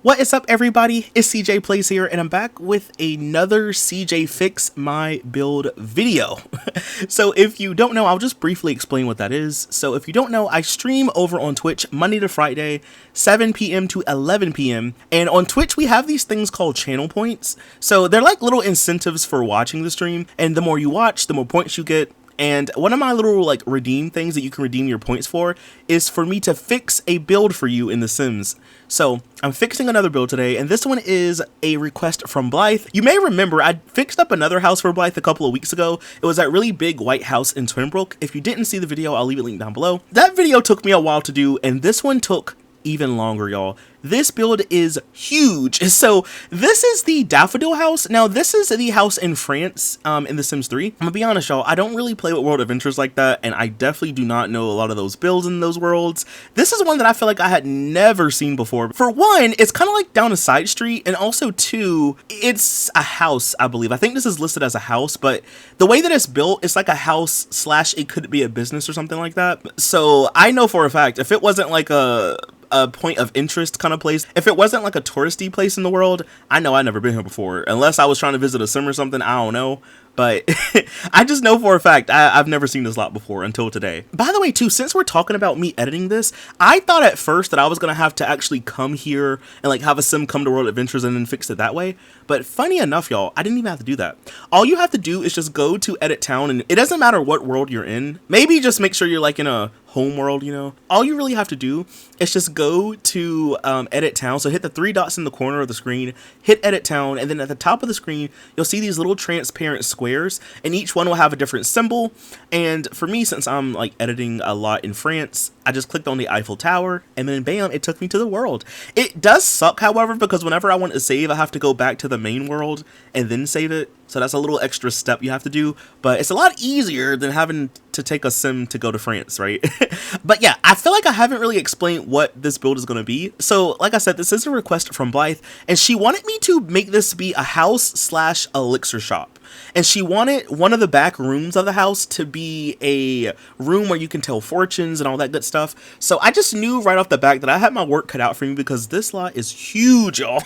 What is up, everybody? It's Cjplays here, and I'm back with another CJ Fix My Build video. So if you don't know, I'll just briefly explain what that is. So if you don't know, I stream over on Twitch Monday to Friday, 7 p.m. to 11 p.m. And on Twitch, we have these things called channel points. So they're like little incentives for watching the stream, and the more you watch, the more points you get. And one of my little like redeem things that you can redeem your points for is for me to fix a build for you in The Sims. So I'm fixing another build today, and this one is a request from Blythe. You may remember I fixed up another house for Blythe a couple of weeks ago. It was that really big white house in Twinbrook. If you didn't see the video, I'll leave a link down below. That video took me a while to do, and this one took even longer, y'all. This build is huge. So this is the Daffodil house. Now this is the house in France in The Sims 3. I'm gonna be honest, y'all, I don't really play with world adventures like that, and I definitely do not know a lot of those builds in those worlds. This is one that I feel like I had never seen before. For one, it's kind of like down a side street, and also two, it's a house, I believe. I think this is listed as a house, but the way that it's built, it's like a house slash it could be a business or something like that. So I know for a fact, if it wasn't like a point of interest kind of place, if it wasn't like a touristy place in the world, I know I've never been here before, unless I was trying to visit a sim or something. I don't know, but I just know for a fact I've never seen this lot before until today. By the way, too, since we're talking about me editing this, I thought at first that I was gonna have to actually come here and like have a sim come to World Adventures and then fix it that way. But funny enough, y'all, I didn't even have to do that. All you have to do is just go to Edit Town, and it doesn't matter what world you're in. Maybe just make sure you're like in a home world, you know. All you really have to do is just go to Edit Town. So hit the three dots in the corner of the screen, hit Edit Town, and then at the top of the screen, you'll see these little transparent squares, and each one will have a different symbol. And for me, since I'm like editing a lot in France, I just clicked on the Eiffel Tower, and then bam, it took me to the world. It does suck, however, because whenever I want to save, I have to go back to the main world and then save it. So that's a little extra step you have to do, but it's a lot easier than having to take a sim to go to France, right? But yeah, I feel like I haven't really explained what this build is going to be. So like I said, this is a request from Blythe, and she wanted me to make this be a house slash elixir shop. And she wanted one of the back rooms of the house to be a room where you can tell fortunes and all that good stuff. So I just knew right off the back that I had my work cut out for me, because this lot is huge, y'all.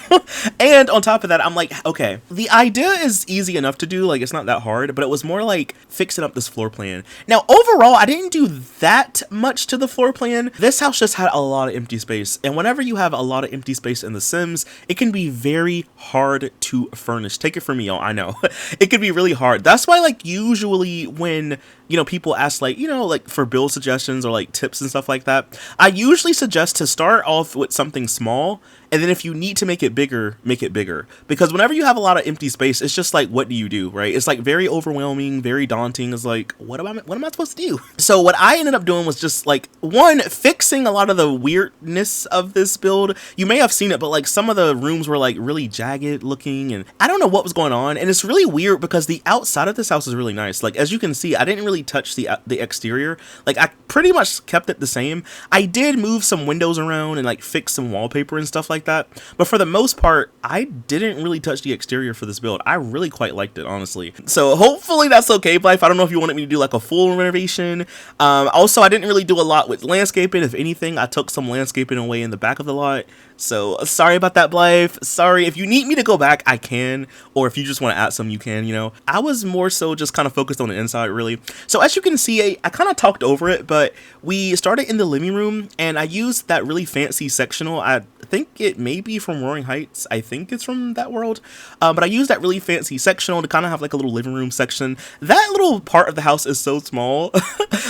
And on top of that, I'm like, okay, the idea is easy enough to do, like it's not that hard, but it was more like fixing up this floor plan. Now overall, I didn't do that much to the floor plan. This house just had a lot of empty space, and whenever you have a lot of empty space in The Sims, it can be very hard to furnish. Take it from me, y'all, I know. It could be really hard. That's why, like, usually when, you know, people ask, like, you know, like for build suggestions or like tips and stuff like that, I usually suggest to start off with something small, and then if you need to make it bigger, make it bigger. Because whenever you have a lot of empty space, it's just like, what do you do, right? It's like very overwhelming, very daunting. It's like, what am I supposed to do? So what I ended up doing was just like, one, fixing a lot of the weirdness of this build. You may have seen it, but like some of the rooms were like really jagged looking, and I don't know what was going on. And it's really weird because the outside of this house is really nice. Like, as you can see, I didn't really touch the exterior. Like, I pretty much kept it the same. I did move some windows around and like fix some wallpaper and stuff like that, but for the most part, I didn't really touch the exterior for this build. I really quite liked it, honestly. So hopefully that's okay, Blythe. I don't know if you wanted me to do like a full renovation. Also, I didn't really do a lot with landscaping. If anything, I took some landscaping away in the back of the lot. So sorry about that, Blythe. Sorry. If you need me to go back, I can, or if you just want to add some, you can, you know. I was more so just kind of focused on the inside, really. So as you can see, I kind of talked over it, but we started in the living room, and I used that really fancy sectional. I think it may be from Roaring Heights. I think it's from that world. But I used that really fancy sectional to kind of have like a little living room section. That little part of the house is so small,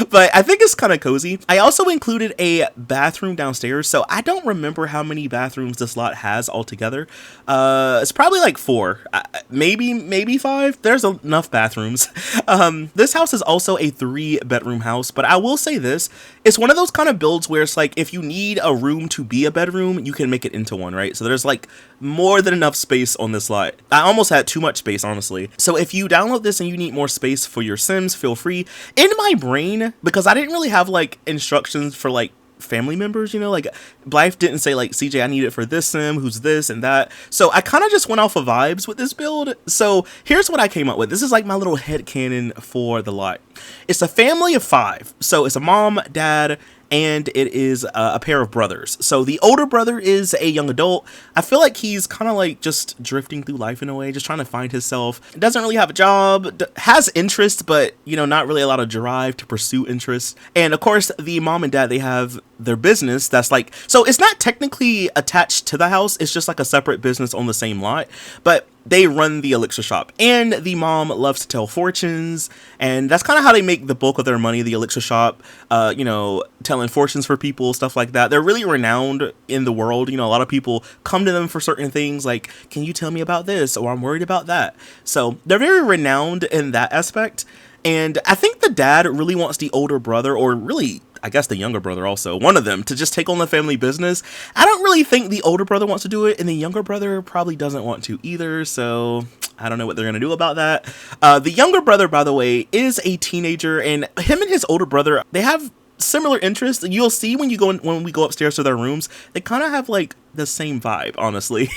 but I think it's kind of cozy. I also included a bathroom downstairs, so I don't remember how many bathrooms this lot has altogether. It's probably like 4, maybe 5. There's enough bathrooms. This house is also a 3-bedroom house, but I will say this, it's one of those kind of builds where it's like, if you need a room to be a bedroom, you can make it into one, right? So there's like more than enough space on this lot. I almost had too much space, honestly. So if you download this and you need more space for your Sims, feel free. In my brain, because I didn't really have like instructions for like family members, you know, like Blythe didn't say like, CJ, I need it for this sim, who's this and that. So I kind of just went off of vibes with this build. So here's what I came up with. This is like my little headcanon for the lot. It's a family of 5. So it's a mom, dad, and it is a pair of brothers. So the older brother is a young adult. I feel like he's kind of like just drifting through life in a way, just trying to find himself. Doesn't really have a job, has interest, but not really a lot of drive to pursue interest. And of course, the mom and dad, they have their business that's like, so it's not technically attached to the house, it's just like a separate business on the same lot, but they run the elixir shop, and the mom loves to tell fortunes, and that's kind of how they make the bulk of their money, the elixir shop, telling fortunes for people, stuff like that. They're really renowned in the world. A lot of people come to them for certain things, like, can you tell me about this, or I'm worried about that. So they're very renowned in that aspect. And I think the dad really wants the older brother, or really, I guess the younger brother also, one of them, to just take on the family business. I don't really think the older brother wants to do it, and the younger brother probably doesn't want to either, so I don't know what they're going to do about that. The younger brother, by the way, is a teenager, and him and his older brother, they have similar interests. You'll see when we go upstairs to their rooms, they kind of have like the same vibe, honestly.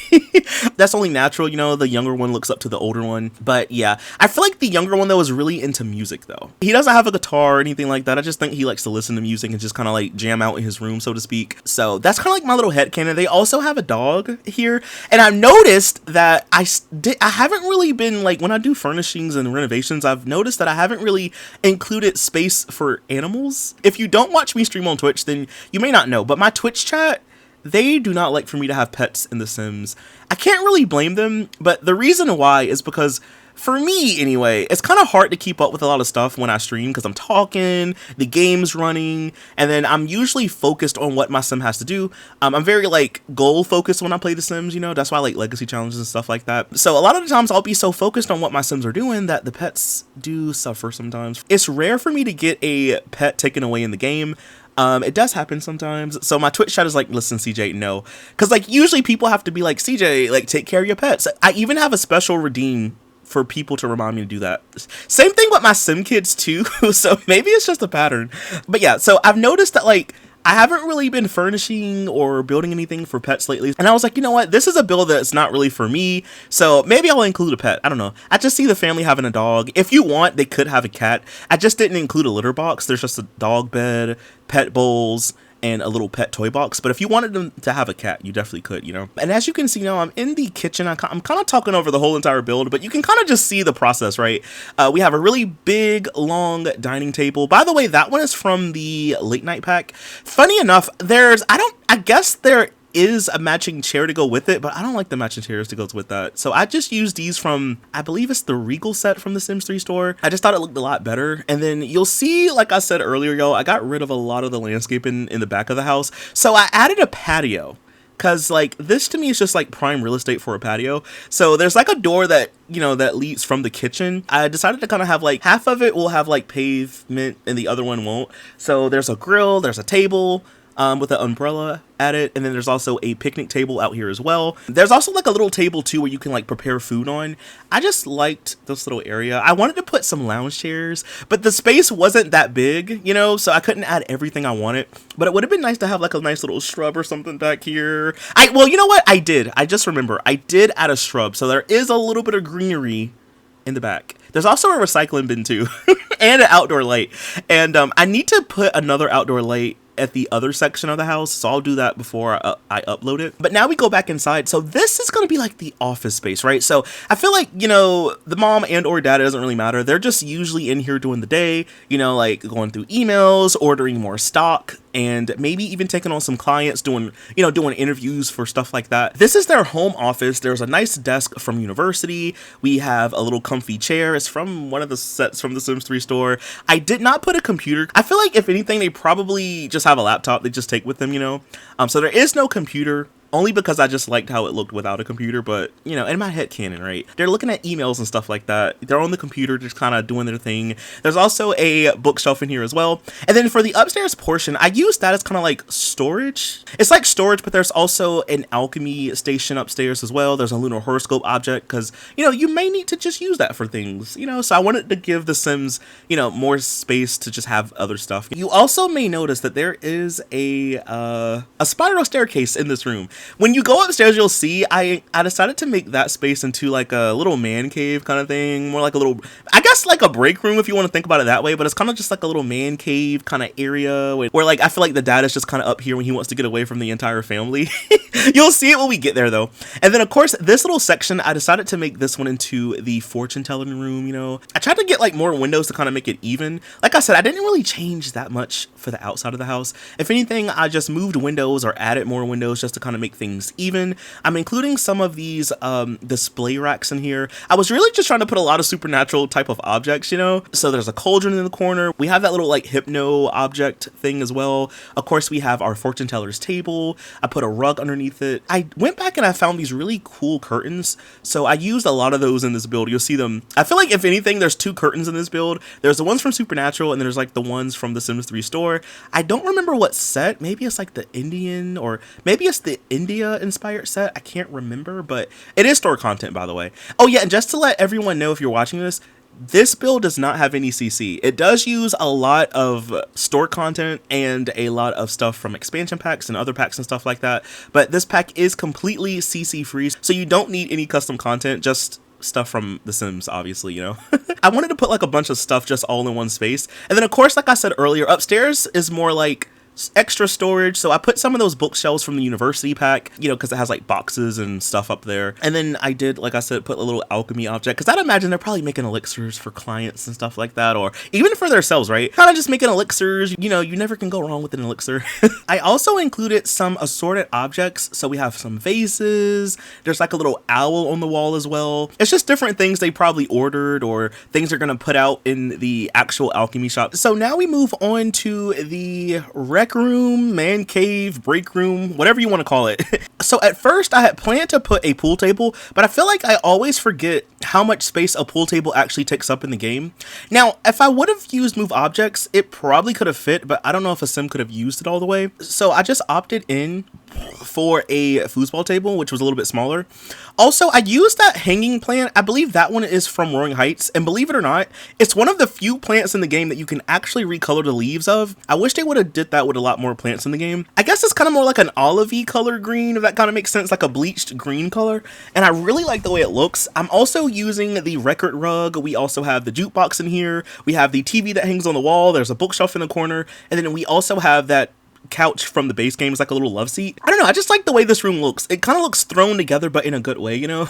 That's only natural, the younger one looks up to the older one. But yeah, I feel like the younger one though is really into music though. He doesn't have a guitar or anything like that. I just think he likes to listen to music and just kind of like jam out in his room, so to speak. So that's kind of like my little headcanon. They also have a dog here, and I've noticed that I haven't really been like, when I do furnishings and renovations, I've noticed that I haven't really included space for animals. If you don't watch me stream on Twitch, then you may not know, but my Twitch chat, they do not like for me to have pets in The Sims. I can't really blame them, but the reason why is because, for me anyway, it's kind of hard to keep up with a lot of stuff when I stream, because I'm talking, the game's running, and then I'm usually focused on what my sim has to do. I'm very like goal focused when I play The Sims, that's why I like legacy challenges and stuff like that. So a lot of the times I'll be so focused on what my sims are doing that the pets do suffer sometimes. It's rare for me to get a pet taken away in the game. It does happen sometimes. So my Twitch chat is like, listen, CJ, no. Because like usually people have to be like, CJ, like take care of your pets. I even have a special redeem for people to remind me to do that. Same thing with my sim kids too. So maybe it's just a pattern. But yeah, so I've noticed that like, I haven't really been furnishing or building anything for pets lately. And I was like, you know what? This is a build that's not really for me. So maybe I'll include a pet. I don't know. I just see the family having a dog. If you want, they could have a cat. I just didn't include a litter box. There's just a dog bed, pet bowls, and a little pet toy box. But if you wanted them to have a cat, you definitely could, And as you can see now, I'm in the kitchen. I'm kind of talking over the whole entire build, but you can kind of just see the process, right? We have a really big, long dining table. By the way, that one is from the late night pack. Funny enough, I guess there is a matching chair to go with it, but I don't like the matching chairs to go with that. So I just used these from, I believe it's the Regal set from the Sims 3 store. I just thought it looked a lot better. And then you'll see, like I said earlier, I got rid of a lot of the landscaping in the back of the house. So I added a patio. Cause like this to me is just like prime real estate for a patio. So there's like a door that, that leads from the kitchen. I decided to kind of have like half of it will have like pavement and the other one won't. So there's a grill, there's a table, with an umbrella at it, and then there's also a picnic table out here as well. There's also like a little table too where you can like prepare food on. I just liked this little area. I wanted to put some lounge chairs, but the space wasn't that big, so I couldn't add everything I wanted. But it would have been nice to have like a nice little shrub or something back here. Well, you know what? I just remember I did add a shrub, so there is a little bit of greenery in the back. There's also a recycling bin too, and an outdoor light. And I need to put another outdoor light at the other section of the house, so I'll do that before I upload it. But now we go back inside. So this is going to be like the office space, right? So I feel like, the mom and or dad, it doesn't really matter. They're just usually in here during the day, like going through emails, ordering more stock, and maybe even taking on some clients, doing interviews for stuff like that. This is their home office. There's a nice desk from university. We have a little comfy chair. It's from one of the sets from the Sims 3 store. I did not put a computer. I feel like if anything, they probably just have a laptop they just take with them, So there is no computer. Only because I just liked how it looked without a computer, but, in my head canon, right? They're looking at emails and stuff like that. They're on the computer just kind of doing their thing. There's also a bookshelf in here as well. And then for the upstairs portion, I use that as kind of like storage. It's like storage, but there's also an alchemy station upstairs as well. There's a lunar horoscope object because, you may need to just use that for things, So I wanted to give the Sims, more space to just have other stuff. You also may notice that there is a spiral staircase in this room. When you go upstairs, you'll see I decided to make that space into like a little man cave kind of thing, more like a little, I guess like a break room if you want to think about it that way, but it's kind of just like a little man cave kind of area where like I feel like the dad is just kind of up here when he wants to get away from the entire family. You'll see it when we get there though. And then of course this little section, I decided to make this one into the fortune telling room. You know, I tried to get like more windows to kind of make it even. Like I said, I didn't really change that much for the outside of the house. If anything, I just moved windows or added more windows just to kind of make things even. I'm including some of these display racks in here. I was really just trying to put a lot of supernatural type of objects, you know. So there's a cauldron in the corner. We have that little like hypno object thing as well. Of course, we have our fortune teller's table. I put a rug underneath it. I went back and I found these really cool curtains. So I used a lot of those in this build. You'll see them. I feel like if anything, there's two curtains in this build. There's the ones from Supernatural and then there's like the ones from the Sims 3 store. I don't remember what set. Maybe it's like the Indian or maybe it's the India inspired set. I can't remember, but it is store content, by the way. Oh yeah, and just to let everyone know if you're watching this build does not have any CC. It does use a lot of store content and a lot of stuff from expansion packs and other packs and stuff like that, but this pack is completely CC free, so you don't need any custom content, just stuff from The Sims, obviously, you know. I wanted to put like a bunch of stuff just all in one space. And then of course, like I said earlier, upstairs is more like extra storage, so I put some of those bookshelves from the university pack, you know, because it has like boxes and stuff up there. And then I did, like I said, put a little alchemy object, because I'd imagine they're probably making elixirs for clients and stuff like that, or even for themselves, right? Kind of just making elixirs, you know, you never can go wrong with an elixir. I also included some assorted objects, so we have some vases, there's like a little owl on the wall as well. It's just different things they probably ordered or things they're gonna put out in the actual alchemy shop. So now we move on to the rec room, man cave, break room, whatever you want to call it. So at first I had planned to put a pool table, but I feel like I always forget how much space a pool table actually takes up in the game. Now, if I would have used move objects, it probably could have fit, but I don't know if a sim could have used it all the way. So I just opted in for a foosball table, which was a little bit smaller. Also, I used that hanging plant. I believe that one is from Roaring Heights, and believe it or not, it's one of the few plants in the game that you can actually recolor the leaves of. I wish they would have did that with a lot more plants in the game. I guess it's kind of more like an olivey color green, if that kind of makes sense, like a bleached green color, and I really like the way it looks. I'm also using the record rug. We also have the jukebox in here. We have the TV that hangs on the wall. There's a bookshelf in the corner, and then we also have that couch from the base game. Is like a little love seat. I don't know, I just like the way this room looks. It kind of looks thrown together, but in a good way, you know.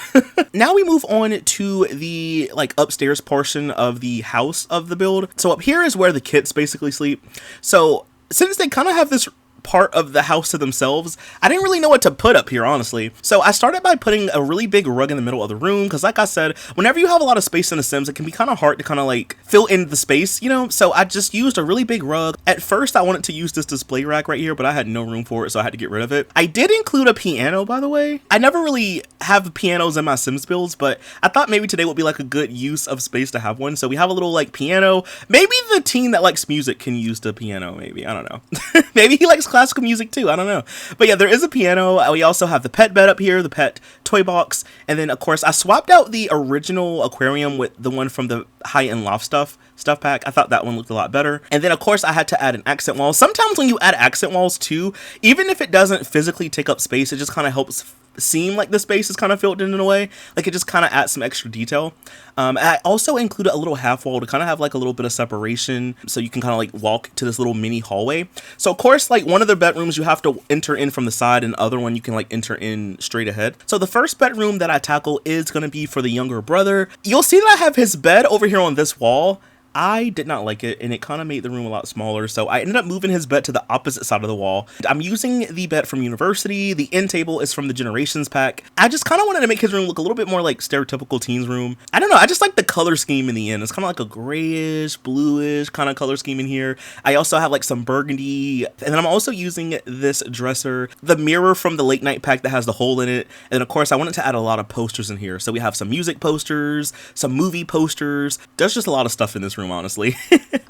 Now we move on to the like upstairs portion of the house of the build. So up here is where the kids basically sleep. So since they kind of have this part of the house to themselves, I didn't really know what to put up here, honestly. So I started by putting a really big rug in the middle of the room, because like I said, whenever you have a lot of space in The Sims, it can be kind of hard to kind of like fill in the space, you know. So I just used a really big rug. At first I wanted to use this display rack right here, but I had no room for it, so I had to get rid of it. I did include a piano, by the way. I never really have pianos in my Sims builds, but I thought maybe today would be like a good use of space to have one. So we have a little like piano. Maybe the teen that likes music can use the piano, maybe, I don't know. Maybe he likes classical music too, I don't know. But yeah, there is a piano. We also have the pet bed up here, the pet toy box, and then of course I swapped out the original aquarium with the one from the high-end loft stuff pack. I thought that one looked a lot better. And then of course I had to add an accent wall. Sometimes when you add accent walls too, even if it doesn't physically take up space, it just kind of helps seem like the space is kind of filled in a way. Like it just kind of adds some extra detail. I also included a little half wall to kind of have like a little bit of separation, so you can kind of like walk to this little mini hallway. So of course, like one of the bedrooms you have to enter in from the side, and the other one you can like enter in straight ahead. So the first bedroom that I tackle is going to be for the younger brother. You'll see that I have his bed over here on this wall. I did not like it, and it kind of made the room a lot smaller, so I ended up moving his bed to the opposite side of the wall. I'm using the bed from University. The end table is from the Generations pack. I just kind of wanted to make his room look a little bit more like stereotypical teens room. I don't know, I just like the color scheme in the end. It's kind of like a grayish, bluish kind of color scheme in here. I also have like some burgundy, and then I'm also using this dresser, the mirror from the late night pack that has the hole in it, and of course I wanted to add a lot of posters in here. So we have some music posters, some movie posters. There's just a lot of stuff in this room, honestly.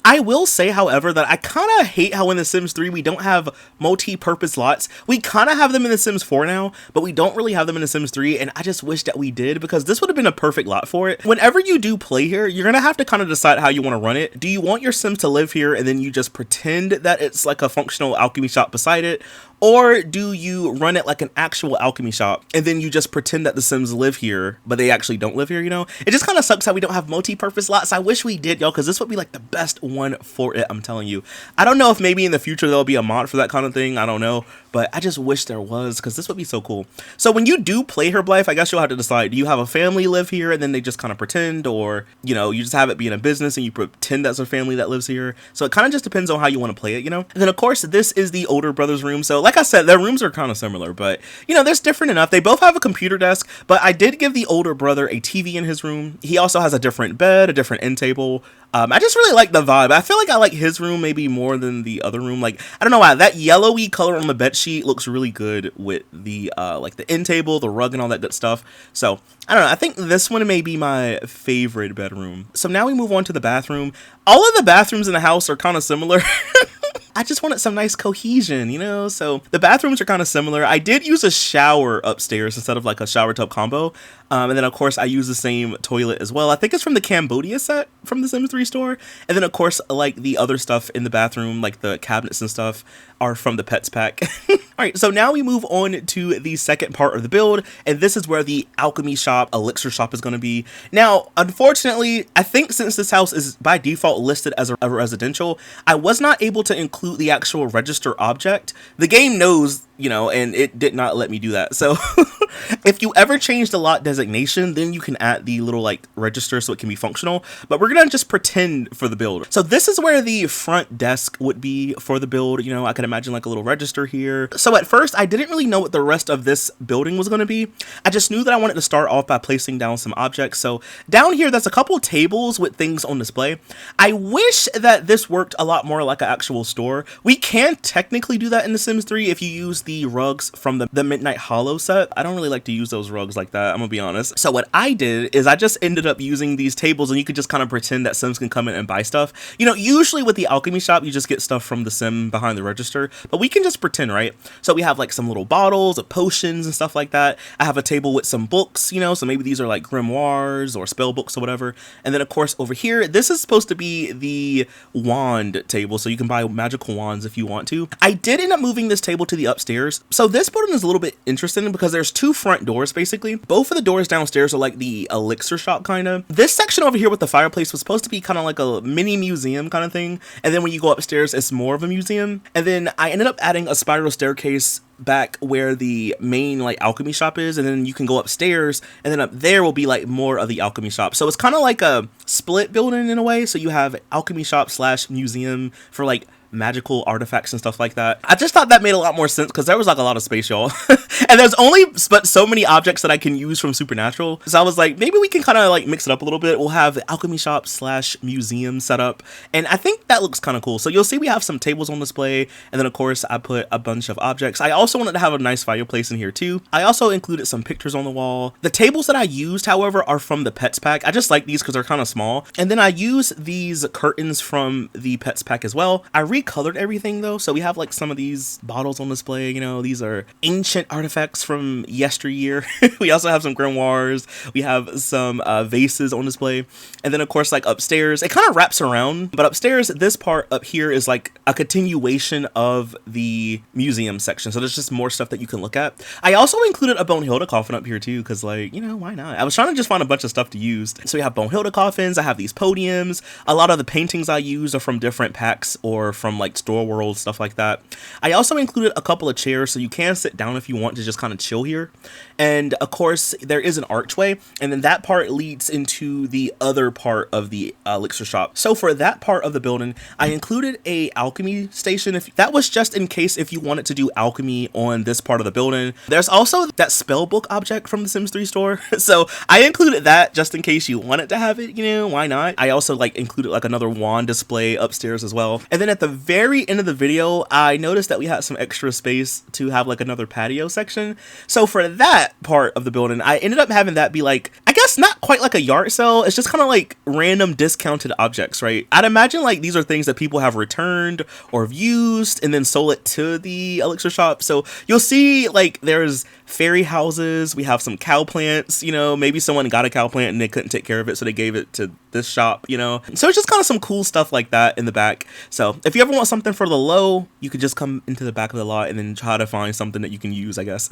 I will say, however, that I kind of hate how in The Sims 3 we don't have multi-purpose lots. We kind of have them in The Sims 4 now, but we don't really have them in The Sims 3, and I just wish that we did, because this would have been a perfect lot for it. Whenever you do play here, you're gonna have to kind of decide how you want to run it. Do you want your Sims to live here and then you just pretend that it's like a functional alchemy shop beside it? Or do you run it like an actual alchemy shop and then you just pretend that the Sims live here, but they actually don't live here, you know? It just kind of sucks how we don't have multi-purpose lots. I wish we did, y'all, because this would be like the best one for it, I'm telling you. I don't know if maybe in the future there'll be a mod for that kind of thing. I don't know, but I just wish there was, because this would be so cool. So when you do play Herblife, I guess you'll have to decide, do you have a family live here and then they just kind of pretend, or, you know, you just have it be in a business and you pretend that's a family that lives here. So it kind of just depends on how you want to play it, you know? And then of course, this is the older brother's room. So like I said, their rooms are kind of similar, but you know, there's different enough. They both have a computer desk, but I did give the older brother a TV in his room. He also has a different bed, a different end table. I just really like the vibe. I feel like I like his room maybe more than the other room. Like, I don't know why, that yellowy color on the bed sheet looks really good with the like the end table, the rug, and all that good stuff. So I don't know, I think this one may be my favorite bedroom. So now we move on to the bathroom. All of the bathrooms in the house are kind of similar. I just wanted some nice cohesion, you know? So the bathrooms are kind of similar. I did use a shower upstairs instead of like a shower tub combo. And then of course I use the same toilet as well. I think it's from the Cambodia set from the Sims 3 store. And then of course, like the other stuff in the bathroom, like the cabinets and stuff, are from the pets pack. All right, so now we move on to the second part of the build, and this is where the alchemy shop, elixir shop is going to be. Now, unfortunately, I think since this house is by default listed as a residential, I was not able to include the actual register object. The game knows, you know, and it did not let me do that. So if you ever change the lot designation, then you can add the little like register so it can be functional, but we're gonna just pretend for the build. So this is where the front desk would be for the build. You know, I could imagine like a little register here. So at first I didn't really know what the rest of this building was going to be. I just knew that I wanted to start off by placing down some objects. So down here, there's a couple tables with things on display. I wish that this worked a lot more like an actual store. We can technically do that in The Sims 3 if you use the rugs from the Midnight Hollow set. I don't really like to use those rugs like that, I'm gonna be honest. So what I did is I just ended up using these tables, and you could just kind of pretend that Sims can come in and buy stuff. You know, usually with the alchemy shop, you just get stuff from the Sim behind the register, but we can just pretend, right? So we have like some little bottles of potions and stuff like that. I have a table with some books, you know, so maybe these are like grimoires or spell books or whatever. And then of course over here, this is supposed to be the wand table, so you can buy magical wands if you want to. I did end up moving this table to the upstairs. So this building is a little bit interesting because there's two front doors basically. Both of the doors downstairs are like the elixir shop kind of. This section over here with the fireplace was supposed to be kind of like a mini museum kind of thing. And then when you go upstairs, it's more of a museum. And then I ended up adding a spiral staircase back where the main like alchemy shop is, and then you can go upstairs, and then up there will be like more of the alchemy shop. So it's kind of like a split building in a way. So you have alchemy shop slash museum for like magical artifacts and stuff like that. I just thought that made a lot more sense because there was like a lot of space, y'all. And there's only but so many objects that I can use from Supernatural. So I was like, maybe we can kind of like mix it up a little bit. We'll have the alchemy shop slash museum set up, and I think that looks kind of cool. So you'll see we have some tables on display, and then of course I put a bunch of objects. I also wanted to have a nice fireplace in here too. I also included some pictures on the wall. The tables that I used, however, are from the pets pack. I just like these because they're kind of small. And then I use these curtains from the pets pack as well. I recolored everything though, so we have like some of these bottles on display. You know, these are ancient artifacts from yesteryear. We also have some grimoires. We have some vases on display. And then of course, like upstairs, it kind of wraps around, but upstairs, this part up here is like a continuation of the museum section. So there's just more stuff that you can look at. I also included a Bonehilda coffin up here too, because like, you know, why not? I was trying to just find a bunch of stuff to use. So we have Bonehilda coffins. I have these podiums. A lot of the paintings I use are from different packs or from like Store World, stuff like that. I also included a couple of chairs, so you can sit down if you want to just kind of chill here. And of course, there is an archway, and then that part leads into the other part of the elixir shop. So for that part of the building, I included a alchemy station. If that was just in case if you wanted to do alchemy on this part of the building. There's also that spell book object from the Sims 3 store. So I included that just in case you wanted to have it, you know, why not? I also like included like another wand display upstairs as well. And then at the very end of the video, I noticed that we had some extra space to have like another patio section. So for that part of the building, I ended up having that be like, I guess not quite like a yard sale. It's just kind of like random discounted objects, right? I'd imagine like these are things that people have returned or have used and then sold it to the elixir shop. So you'll see like there's fairy houses. We have some cow plants, you know, maybe someone got a cow plant and they couldn't take care of it, so they gave it to this shop, you know. So it's just kind of some cool stuff like that in the back. So if you ever want something for the low, you could just come into the back of the lot and then try to find something that you can use, I guess.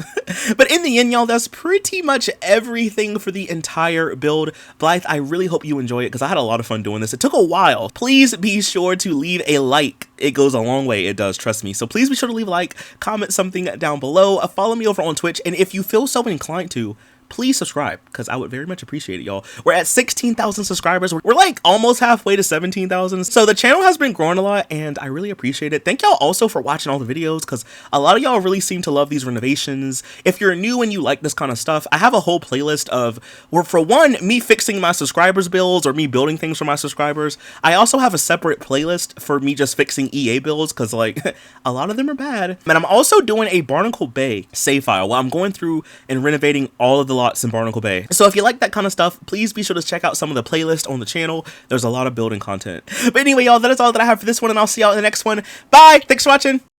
But in the end, y'all, that's pretty much everything for the entire build. Blythe, I really hope you enjoy it because I had a lot of fun doing this. It took a while. Please be sure to leave a like. It goes a long way. It does, trust me. So please be sure to leave a like, comment something down below, follow me over on Twitch, and if you feel so inclined to, please subscribe because I would very much appreciate it, y'all. We're at 16,000 subscribers. We're like almost halfway to 17,000. So the channel has been growing a lot and I really appreciate it. Thank y'all also for watching all the videos because a lot of y'all really seem to love these renovations. If you're new and you like this kind of stuff, I have a whole playlist of, where for one, me fixing my subscribers' builds or me building things for my subscribers. I also have a separate playlist for me just fixing EA builds because like a lot of them are bad. And I'm also doing a Barnacle Bay save file while I'm going through and renovating all of the lots in Barnacle Bay. So if you like that kind of stuff, please be sure to check out some of the playlists on the channel. There's a lot of building content. But anyway, y'all, that is all that I have for this one, and I'll see y'all in the next one. Bye! Thanks for watching!